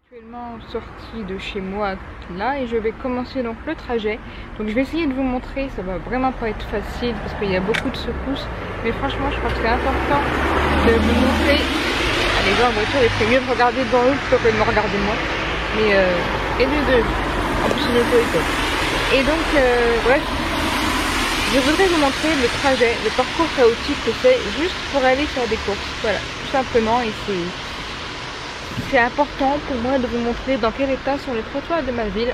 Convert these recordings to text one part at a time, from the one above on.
Actuellement sortie de chez moi là et je vais commencer donc le trajet. Donc je vais essayer de vous montrer, ça va vraiment pas être facile parce qu'il y a beaucoup de secousses, mais franchement je crois que c'est important de vous montrer. Allez, dans la voiture il ferait mieux de regarder devant eux plutôt que de me regarder moi, mais et les deux, en plus une autorité. Et donc bref, je voudrais vous montrer le trajet, le parcours chaotique que c'est juste pour aller faire des courses, voilà, tout simplement. Et c'est important pour moi de vous montrer dans quel état sont les trottoirs de ma ville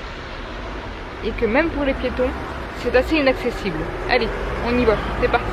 et que même pour les piétons, c'est assez inaccessible. Allez, on y va, c'est parti.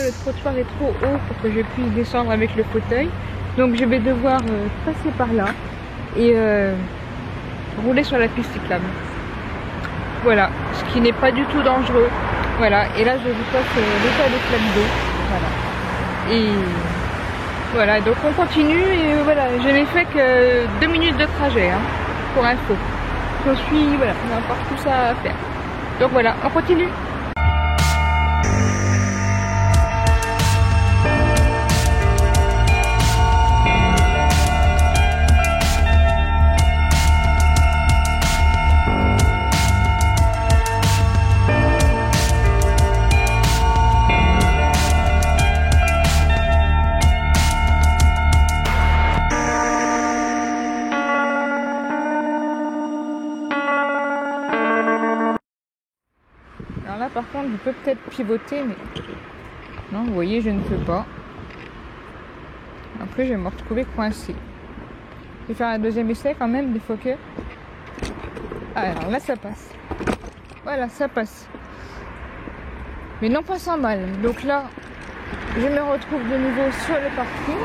Le trottoir est trop haut pour que je puisse descendre avec le fauteuil, donc je vais devoir passer par là et rouler sur la piste cyclable. Voilà, ce qui n'est pas du tout dangereux. Voilà, et là je vous passe l'état des flaques d'eau. Voilà. Et voilà, donc on continue et voilà, je n'ai fait que 2 minutes de trajet hein, pour info. Je suis, voilà, on a encore tout ça à faire. Donc voilà, on continue. Alors là par contre je peux peut-être pivoter mais non, vous voyez je ne peux pas. Après je vais me retrouver coincée. Je vais faire un deuxième essai quand même des fois que... Ah, alors là ça passe. Voilà, ça passe. Mais non pas sans mal. Donc là je me retrouve de nouveau sur le parking.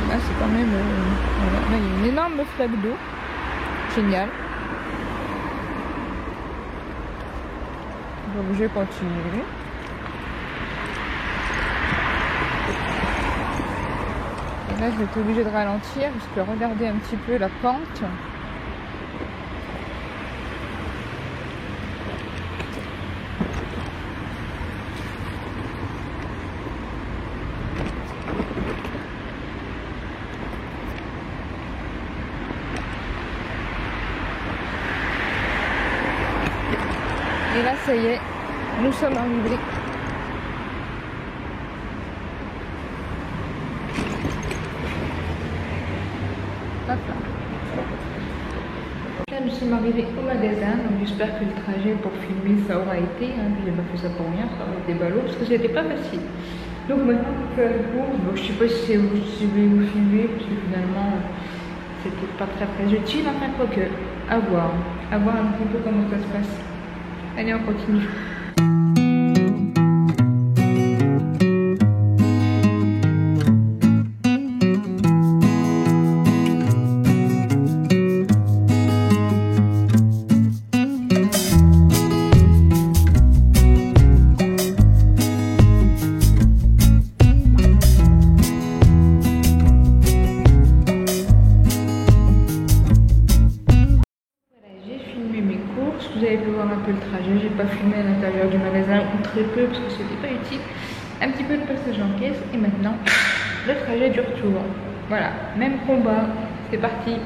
Là c'est quand même... voilà. Là il y a une énorme flaque d'eau. Génial. Donc je continue. Et là je vais être obligée de ralentir parce que regardez un petit peu la pente. Et là, ça y est, nous sommes arrivés. Hop là. Là, nous sommes arrivés au magasin, donc j'espère que le trajet pour filmer ça aura été. Hein, puis j'ai pas fait ça pour rien, ça aurait été ballot parce que c'était pas facile. Donc maintenant, on peut faire le cours. Donc je sais pas si je vais vous filmer parce que finalement, c'était pas très utile. Enfin, quoique, à voir un petit peu comment ça se passe. Allez, on continue. Vous avez pu voir un peu le trajet, j'ai pas filmé à l'intérieur du magasin ou très peu parce que c'était pas utile. Un petit peu de passage en caisse et maintenant le trajet du retour. Voilà, même combat, c'est parti.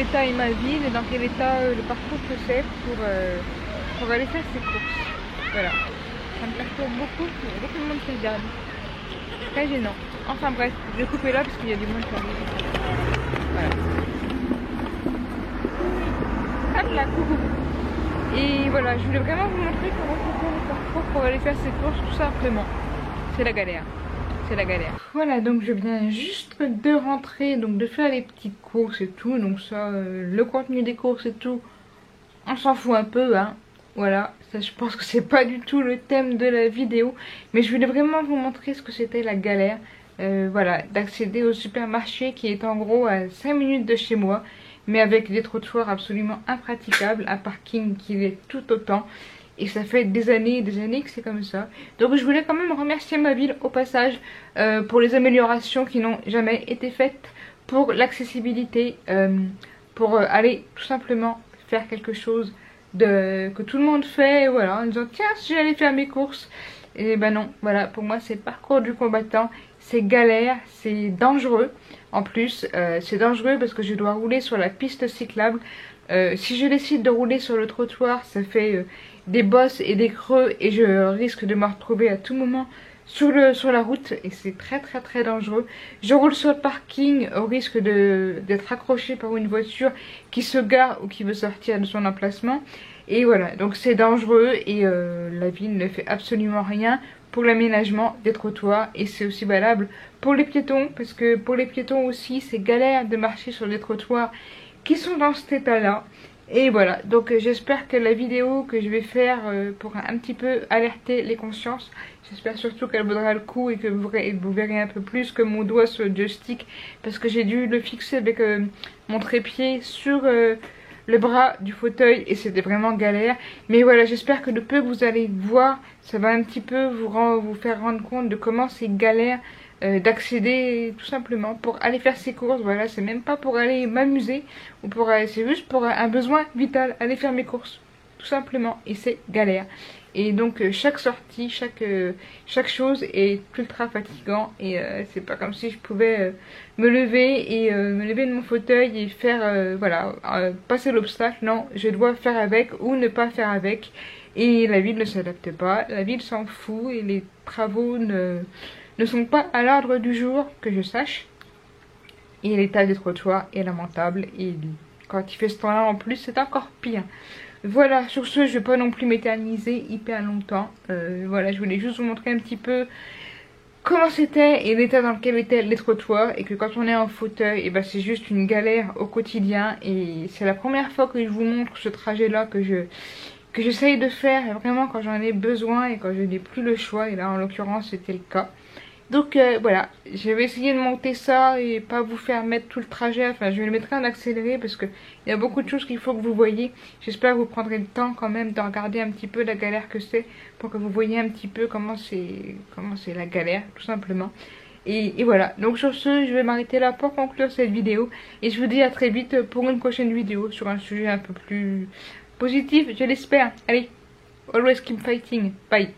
état est ma ville et dans quel état le parcours que c'est pour aller faire ses courses. Voilà, ça me perturbe beaucoup, il y a beaucoup de monde qui regarde. Très gênant. Enfin bref, je vais couper là parce qu'il y a du monde qui arrive. Voilà. Hop là, coucou. Et voilà, je voulais vraiment vous montrer comment c'était le parcours pour aller faire ses courses tout simplement. C'est la galère. C'est la galère. Voilà, donc je viens juste de rentrer, donc de faire les petites courses et tout. Donc ça, le contenu des courses et tout, on s'en fout un peu, hein. Voilà, ça je pense que c'est pas du tout le thème de la vidéo. Mais je voulais vraiment vous montrer ce que c'était la galère. Voilà, d'accéder au supermarché qui est en gros à 5 minutes de chez moi. Mais avec des trottoirs absolument impraticables, un parking qui est tout autant. Et ça fait des années et des années que c'est comme ça. Donc je voulais quand même remercier ma ville au passage pour les améliorations qui n'ont jamais été faites, pour l'accessibilité, pour aller tout simplement faire quelque chose que tout le monde fait, voilà, en disant tiens si j'allais faire mes courses. Et ben non, voilà, pour moi c'est le parcours du combattant, c'est galère, c'est dangereux. En plus, c'est dangereux parce que je dois rouler sur la piste cyclable. Si je décide de rouler sur le trottoir, ça fait des bosses et des creux et je risque de me retrouver à tout moment sur la route et c'est très dangereux. Je roule sur le parking au risque d'être accroché par une voiture qui se gare ou qui veut sortir de son emplacement. Et voilà, donc c'est dangereux et la ville ne fait absolument rien pour l'aménagement des trottoirs. Et c'est aussi valable pour les piétons, parce que pour les piétons aussi c'est galère de marcher sur des trottoirs qui sont dans cet état là. Et voilà, donc j'espère que la vidéo que je vais faire pourra un petit peu alerter les consciences. J'espère surtout qu'elle vaudra le coup et que vous verrez un peu plus que mon doigt sur le joystick, parce que j'ai dû le fixer avec mon trépied sur le bras du fauteuil et c'était vraiment galère. Mais voilà, j'espère que de peu que vous allez voir, ça va un petit peu vous faire rendre compte de comment c'est galère d'accéder tout simplement pour aller faire ses courses. Voilà, c'est même pas pour aller m'amuser ou c'est juste pour un besoin vital, aller faire mes courses tout simplement, et c'est galère. Et donc chaque sortie, chaque chose est ultra fatigant et c'est pas comme si je pouvais me lever de mon fauteuil et faire voilà, passer l'obstacle. Non, je dois faire avec ou ne pas faire avec. Et la ville ne s'adapte pas, la ville s'en fout et les travaux ne sont pas à l'ordre du jour que je sache. Et l'état des trottoirs est lamentable et quand il fait ce temps-là en plus c'est encore pire. Voilà, sur ce, je vais pas non plus m'éterniser hyper longtemps. Voilà, je voulais juste vous montrer un petit peu comment c'était et l'état dans lequel étaient les trottoirs. Et que quand on est en fauteuil, et ben c'est juste une galère au quotidien. Et c'est la première fois que je vous montre ce trajet-là que j'essaye de faire vraiment quand j'en ai besoin et quand je n'ai plus le choix. Et là, en l'occurrence, c'était le cas. Donc voilà, je vais essayer de monter ça et pas vous faire mettre tout le trajet. Enfin, je vais le mettre en accéléré parce qu'il y a beaucoup de choses qu'il faut que vous voyez. J'espère que vous prendrez le temps quand même de regarder un petit peu la galère que c'est, pour que vous voyez un petit peu comment c'est la galère, tout simplement. Et voilà, donc sur ce, je vais m'arrêter là pour conclure cette vidéo. Et je vous dis à très vite pour une prochaine vidéo sur un sujet un peu plus positif, je l'espère. Allez, always keep fighting, bye.